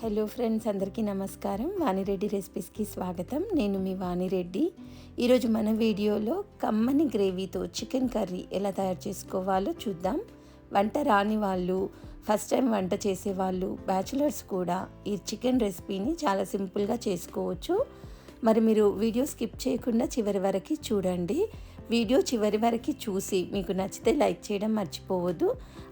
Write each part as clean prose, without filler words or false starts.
Hello friends, అందరికీ నమస్కారం. వాణిరెడ్డి రెసిపీస్కి స్వాగతం. నేను మీ వాణిరెడ్డి. ఈరోజు మన వీడియోలో కమ్మని గ్రేవీతో చికెన్ కర్రీ ఎలా తయారు చేసుకోవాలో చూద్దాం. వంట రాని వాళ్ళు, ఫస్ట్ టైం వంట చేసేవాళ్ళు, బ్యాచులర్స్ కూడా ఈ చికెన్ రెసిపీని చాలా సింపుల్గా చేసుకోవచ్చు. మరి మీరు వీడియో స్కిప్ చేయకుండా చివరి వరకు చూడండి. వీడియో చివరి వరకు చూసి మీకు నచ్చితే లైక్ చేయడం మర్చిపోవద్దు.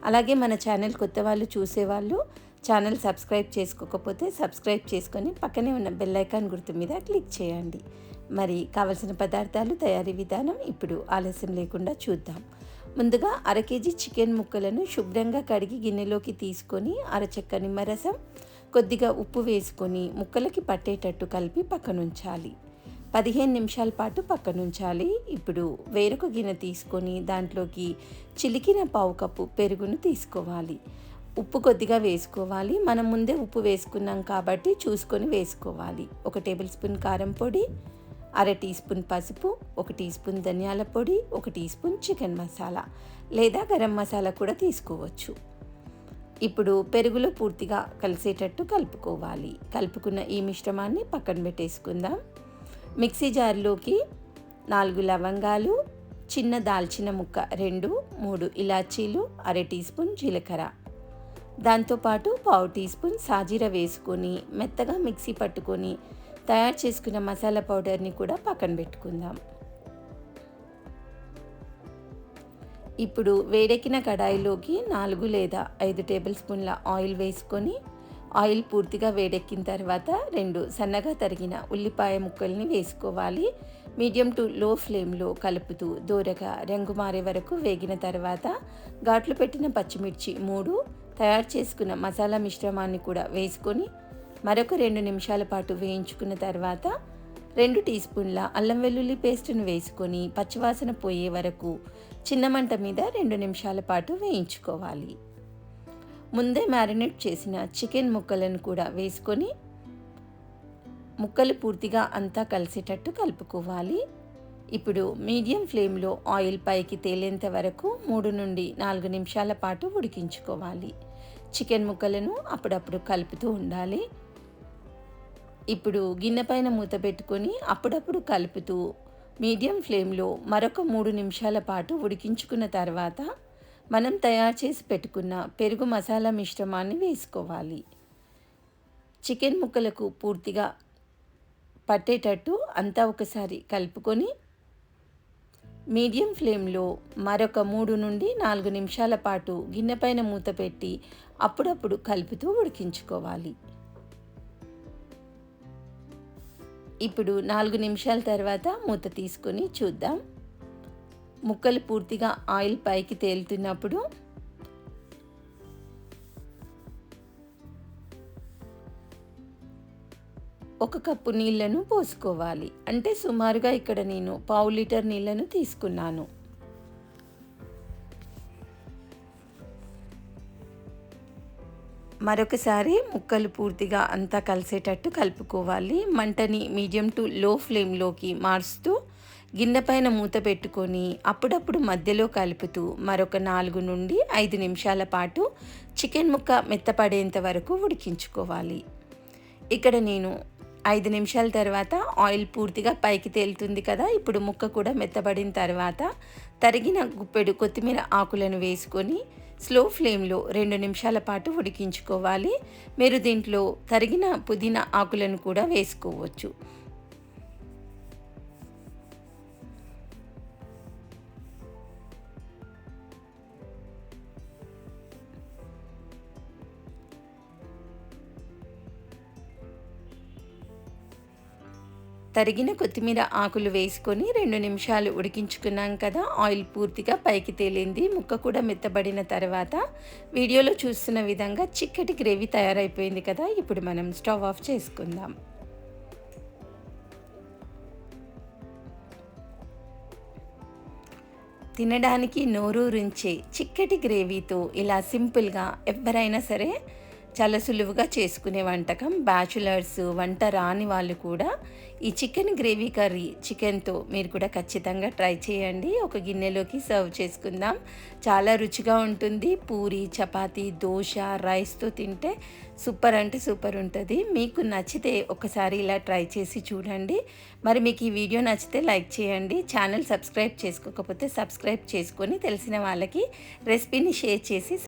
అలాగే మన ఛానల్ కొత్త వాళ్ళు చూసేవాళ్ళు ఛానల్ సబ్స్క్రైబ్ చేసుకోకపోతే సబ్స్క్రైబ్ చేసుకొని పక్కనే ఉన్న బెల్ ఐకాన్ గుర్తు మీద క్లిక్ చేయండి. మరి కావలసిన పదార్థాలు, తయారీ విధానం ఇప్పుడు ఆలస్యం లేకుండా చూద్దాం. ముందుగా 1/2 కేజీ చికెన్ ముక్కలను శుభ్రంగా కడిగి గిన్నెలోకి తీసుకొని అరచెక్క నిమ్మరసం, కొద్దిగా ఉప్పు వేసుకొని ముక్కలకి పట్టేటట్టు కలిపి పక్కనుంచాలి. 15 నిమిషాల పాటు పక్కనుంచాలి. ఇప్పుడు వేరొక గిన్నె తీసుకొని దాంట్లోకి చిలికిన 1/2 కప్పు పెరుగును తీసుకోవాలి. ఉప్పు కొద్దిగా వేసుకోవాలి. మనం ముందే ఉప్పు వేసుకున్నాం కాబట్టి చూసుకొని వేసుకోవాలి. 1 టేబుల్ స్పూన్ కారం పొడి, 1/2 టీ స్పూన్ పసుపు, 1 టీ స్పూన్ ధనియాల పొడి, 1 టీ స్పూన్ చికెన్ మసాలా లేదా గరం మసాలా కూడా తీసుకోవచ్చు. ఇప్పుడు పెరుగులో పూర్తిగా కలిసేటట్టు కలుపుకోవాలి. కలుపుకున్న ఈ మిశ్రమాన్ని పక్కన పెట్టేసుకుందాం. మిక్సీ జార్లోకి 4 లవంగాలు, చిన్న దాల్చిన ముక్క 2, 3 ఇలాచీలు, 1/2 టీ స్పూన్ జీలకర్ర, దాంతోపాటు 1/2 టీ స్పూన్ సాజీర వేసుకొని మెత్తగా మిక్సీ పట్టుకొని తయారు చేసుకున్న మసాలా పౌడర్ని కూడా పక్కన పెట్టుకుందాం. ఇప్పుడు వేడెక్కిన కడాయిలోకి 4 లేదా 5 టేబుల్ స్పూన్ల ఆయిల్ వేసుకొని ఆయిల్ పూర్తిగా వేడెక్కిన తర్వాత 2 సన్నగా తరిగిన ఉల్లిపాయ ముక్కల్ని వేసుకోవాలి. మీడియం టు లో ఫ్లేమ్లో కలుపుతూ దూరగా రంగు మారే వరకు వేగిన తర్వాత ఘాట్లు పెట్టిన పచ్చిమిర్చి 3, తయారు చేసుకున్న మసాలా మిశ్రమాన్ని కూడా వేసుకొని మరొక 2 నిమిషాల పాటు వేయించుకున్న తర్వాత 2 టీ స్పూన్ల అల్లం వెల్లుల్లి పేస్టును వేసుకొని పచ్చివాసన పోయే వరకు చిన్న మంట మీద 2 నిమిషాల పాటు వేయించుకోవాలి. ముందే మ్యారినేట్ చేసిన చికెన్ ముక్కలను కూడా వేసుకొని ముక్కలు పూర్తిగా అంతా కలిసేటట్టు కలుపుకోవాలి. ఇప్పుడు మీడియం ఫ్లేమ్లో ఆయిల్ పైకి తేలేంత వరకు 3 నుండి 4 నిమిషాల పాటు ఉడికించుకోవాలి. చికెన్ ముక్కలను అప్పుడప్పుడు కలుపుతూ ఉండాలి. ఇప్పుడు గిన్నె పైన మూత పెట్టుకొని అప్పుడప్పుడు కలుపుతూ మీడియం ఫ్లేమ్లో మరొక 3 నిమిషాల పాటు ఉడికించుకున్న తర్వాత మనం తయారు చేసి పెట్టుకున్న పెరుగు మసాలా మిశ్రమాన్ని వేసుకోవాలి. చికెన్ ముక్కలకు పూర్తిగా పట్టేటట్టు అంతా ఒకసారి కలుపుకొని మీడియం ఫ్లేమ్లో మరొక 3 నుండి 4 నిమిషాల పాటు గిన్నె పైన మూత పెట్టి అప్పుడప్పుడు కలుపుతూ ఉడికించుకోవాలి. ఇప్పుడు 4 నిమిషాల తర్వాత మూత తీసుకొని చూద్దాం. ముక్కలు పూర్తిగా ఆయిల్ పైకి తేలుతున్నప్పుడు 1 కప్పు నీళ్లను పోసుకోవాలి. అంటే సుమారుగా ఇక్కడ నేను 1/2 లీటర్ నీళ్లను తీసుకున్నాను. మరొకసారి ముక్కలు పూర్తిగా అంతా కలిసేటట్టు కలుపుకోవాలి. మంటని మీడియం టు లో ఫ్లేమ్లోకి మారుస్తూ గిన్నె పైన మూత పెట్టుకొని అప్పుడప్పుడు మధ్యలో కలుపుతూ మరొక 4 నుండి 5 నిమిషాల పాటు చికెన్ ముక్క మెత్తపడేంత వరకు ఉడికించుకోవాలి. ఇక్కడ నేను 5 నిమిషాల తర్వాత ఆయిల్ పూర్తిగా పైకి తేలుతుంది కదా. ఇప్పుడు ముక్క కూడా మెత్తబడిన తర్వాత తరిగిన గుప్పెడు కొత్తిమీర ఆకులను వేసుకొని స్లో ఫ్లేమ్లో 2 నిమిషాల పాటు ఉడికించుకోవాలి. మీరు దీంట్లో తరిగిన పుదీనా ఆకులను కూడా వేసుకోవచ్చు. తరిగిన కొత్తిమీర ఆకులు వేసుకొని 2 నిమిషాలు ఉడికించుకున్నాం కదా. ఆయిల్ పూర్తిగా పైకి తేలింది. ముక్క కూడా మెత్తబడిన తర్వాత వీడియోలో చూస్తున్న విధంగా చిక్కటి గ్రేవీ తయారైపోయింది కదా. ఇప్పుడు మనం స్టవ్ ఆఫ్ చేసుకుందాం. తినడానికి నోరూరించే చిక్కటి గ్రేవీతో ఇలా సింపుల్గా ఎవరైనా సరే చాలా సులువుగా చేసుకునే వంటకం. బ్యాచులర్స్, వంట రాని వాళ్ళు కూడా ఈ చికెన్ గ్రేవీ కర్రీ చికెన్తో మీరు కూడా ఖచ్చితంగా ట్రై చేయండి. ఒక గిన్నెలోకి సర్వ్ చేసుకుందాం. చాలా రుచిగా ఉంటుంది. పూరి, చపాతీ, దోశ, రైస్తో తింటే సూపర్ అంటే సూపర్ ఉంటుంది. మీకు నచ్చితే ఒకసారి ఇలా ట్రై చేసి చూడండి. మరి మీకు ఈ వీడియో నచ్చితే లైక్ చేయండి. ఛానల్ సబ్స్క్రైబ్ చేసుకోకపోతే సబ్స్క్రైబ్ చేసుకొని తెలిసిన వాళ్ళకి రెసిపీని షేర్ చేసి